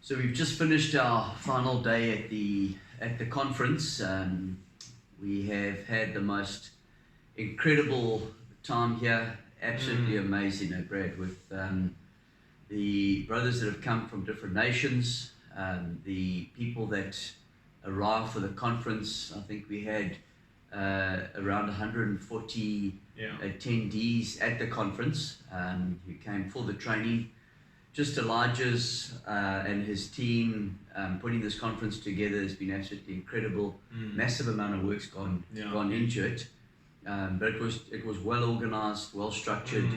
So we've just finished our final day at the conference. We have had the most incredible time here. Absolutely amazing, Brad, with the brothers that have come from different nations, the people that arrived for the conference. I think we had around 140 attendees at the conference who came for the training. Just Elijah's and his team putting this conference together has been absolutely incredible. Massive amount of work's gone into it, but it was well organized, well structured,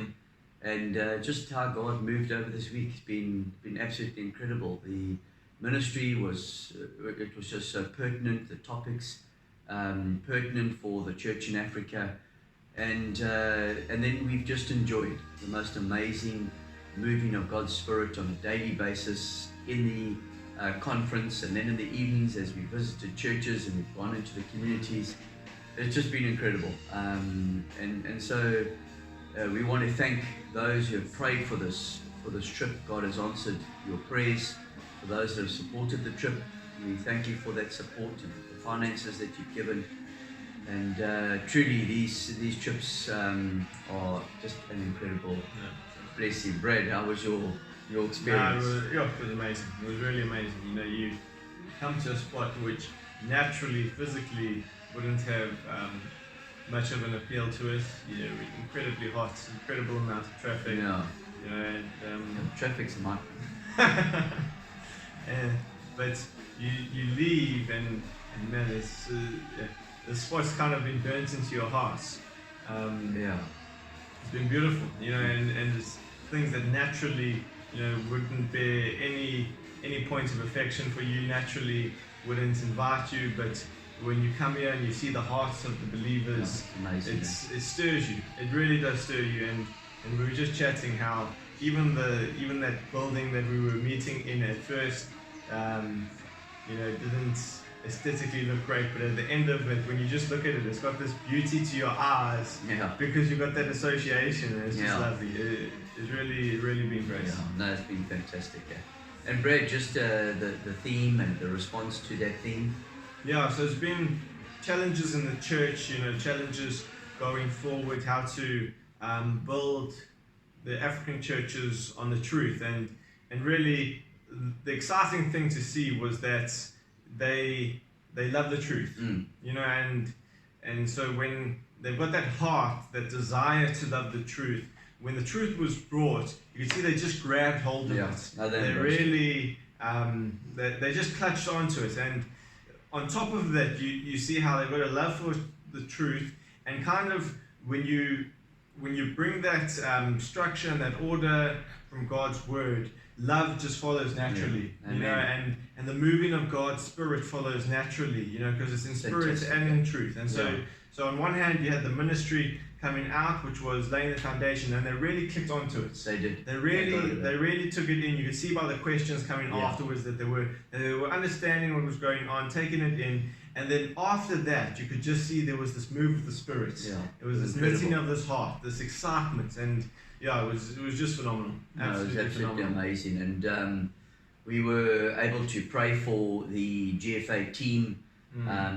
and just how God moved over this week has been absolutely incredible. The ministry was just so pertinent. The topics pertinent for the church in Africa, and then we've just enjoyed the most amazing moving of God's Spirit on a daily basis in the conference, and then in the evenings as we visited churches and we've gone into the communities. It's just been incredible, and so we want to thank those who have prayed for this trip. God has answered your prayers. For those that have supported the trip, we thank you for that support and the finances that you've given. And truly these trips are just an incredible blessing. Brad, how was your experience? It was amazing. It was really amazing. You know, you come to a spot which naturally, physically wouldn't have much of an appeal to us. You know, incredibly hot, incredible amount of traffic. Yeah. You know, and traffic's my but you leave and man, it's the spot's kind of been burnt into your hearts. It's been beautiful, you know, and there's things that naturally, you know, wouldn't bear any point of affection for you, naturally wouldn't invite you, but when you come here and you see the hearts of the believers, it stirs you. It really does stir you. And we were just chatting how even that building that we were meeting in at first, you know, didn't aesthetically look great, but at the end of it, when you just look at it, it's got this beauty to your eyes because you've got that association, and it's just lovely. It's really been great. Yeah, no, it's been fantastic. And Brad, just the theme and the response to that theme. Yeah, so it's been challenges in the church, you know, challenges going forward, how to build the African churches on the truth, and really the exciting thing to see was that they love the truth, you know, and so when they've got that heart, that desire to love the truth, when the truth was brought, you could see they just grabbed hold of it. They really, they just clutched onto it, and on top of that, you see how they've got a love for the truth, and kind of when you bring that structure and that order from God's word, love just follows naturally, you know, and the moving of God's Spirit follows naturally, you know, because it's in spirit and in truth. And so on one hand, you had the ministry coming out, which was laying the foundation, and they really clicked onto it. They did. They really took it in. You could see by the questions coming afterwards that they were understanding what was going on, taking it in. And then after that, you could just see there was this move of the Spirit. Yeah, it was this knitting of this heart, this excitement, and it was just phenomenal. It was absolutely amazing. And we were able to pray for the GFA team.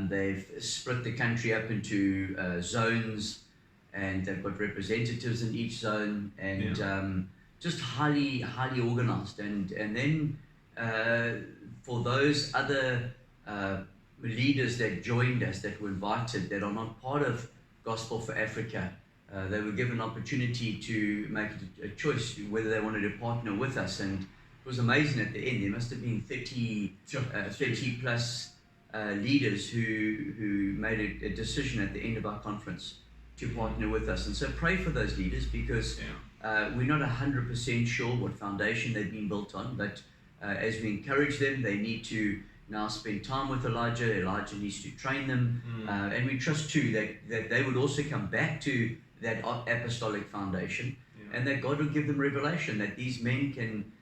They've split the country up into zones, and they've got representatives in each zone, and just highly organized. And then for those other leaders that joined us, that were invited, that are not part of Gospel for Africa, they were given an opportunity to make a choice whether they wanted to partner with us. And it was amazing at the end. There must have been 30 plus leaders who made a decision at the end of our conference to partner with us. And so pray for those leaders, because we're not 100% sure what foundation they've been built on, but as we encourage them, they need to now spend time with Elijah. Elijah needs to train them, and we trust too that they would also come back to that apostolic foundation, and that God will give them revelation, that these men can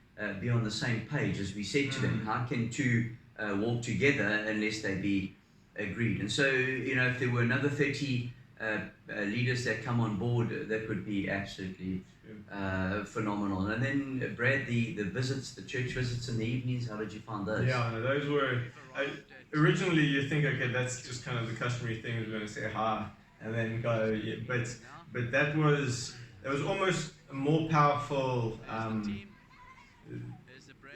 be on the same page. As we said to them, how can two walk together unless they be agreed? And so, you know, if there were another 30 leaders that come on board, that would be absolutely phenomenal. And then Brad, the visits, the church visits in the evenings, how did you find those? Yeah, no, those were originally you think, okay, that's just kind of the customary thing. We're going to say hi and then go. Yeah, but that was almost more powerful.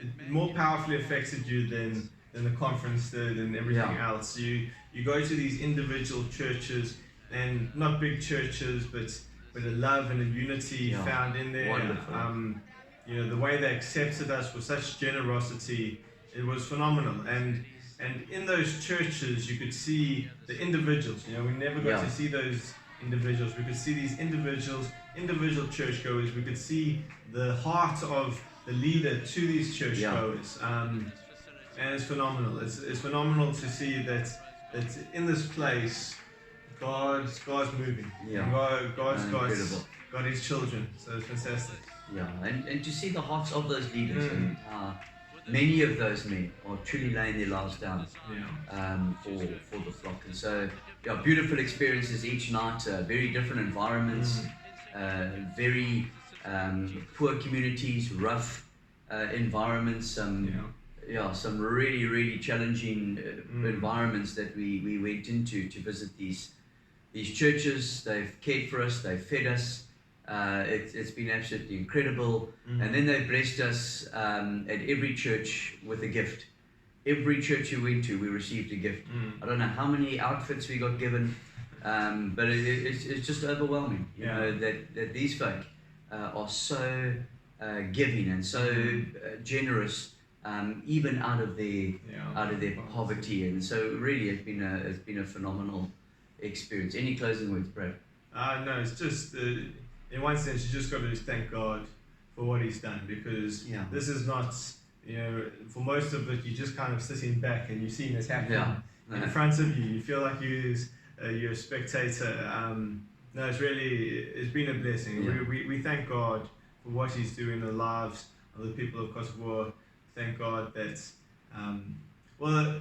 It more powerfully affected you than the conference did and everything else. You go to these individual churches, and not big churches, but a love and a unity found in there. Wonderful. The way they accepted us with such generosity, it was phenomenal. And in those churches, you could see the individuals. We never got to see those individuals. We could see these individual churchgoers. We could see the heart of the leader to these churchgoers. And it's phenomenal. It's phenomenal to see that in this place, God's moving. God's got His children. So it's fantastic. Yeah, and to see the hearts of those leaders, and many of those men are truly laying their lives down for the flock. And so, beautiful experiences each night, very different environments, very poor communities, rough environments, some really, really challenging environments that we went into to visit these churches. They've cared for us, they've fed us. It's been absolutely incredible. And then they blessed us at every church with a gift. Every church we went to, we received a gift. I don't know how many outfits we got given, but it's just overwhelming. You know that these folk are so giving and so generous, even out of their poverty. And so really, it's been a phenomenal experience. Any closing words, Brad? No, it's just in one sense you just got to thank God for what He's done, because this is not, for most of it you're just kind of sitting back and you're seeing this happen in front of you. You feel like you're a spectator. No, it's been a blessing. We thank God for what He's doing in the lives of the people of Kosovo. Thank God that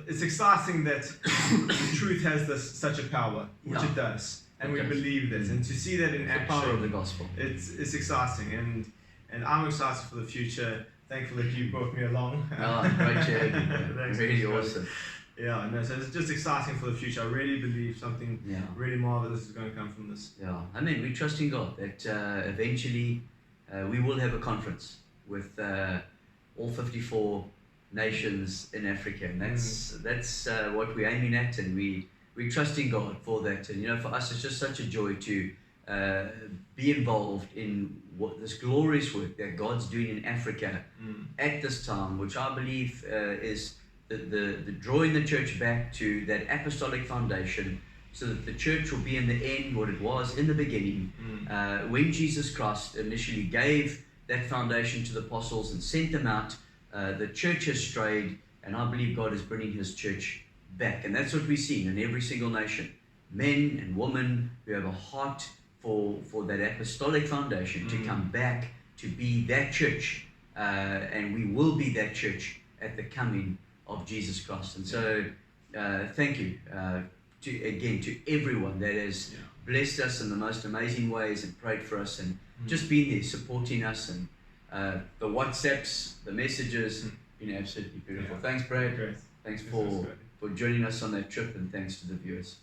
it's exciting that the truth has such a power, which it does, and we believe this, and to see that in action, the power of the gospel. It's exciting, and I'm excited for the future. Thankful that you brought me along. Great to have you. Really awesome. Yeah, no, so it's just exciting for the future. I really believe something really marvelous is going to come from this. Yeah, I mean, we trust in God that eventually we will have a conference with all 54 nations in Africa, and that's what we're aiming at, and we trust in God for that. And for us, it's just such a joy to be involved in what this glorious work that God's doing in Africa at this time, which I believe is the drawing the church back to that apostolic foundation, so that the church will be in the end what it was in the beginning, when Jesus Christ initially gave that foundation to the apostles and sent them out. The church has strayed, and I believe God is bringing His church back, and that's what we've seen in every single nation. Men and women who have a heart for that apostolic foundation to come back to be that church, and we will be that church at the coming of Jesus Christ. And so thank you to everyone that has blessed us in the most amazing ways and prayed for us and just been there supporting us, and the WhatsApps, the messages, absolutely beautiful. Thanks, Brad. Great. Thanks for joining us on that trip, and thanks to the viewers.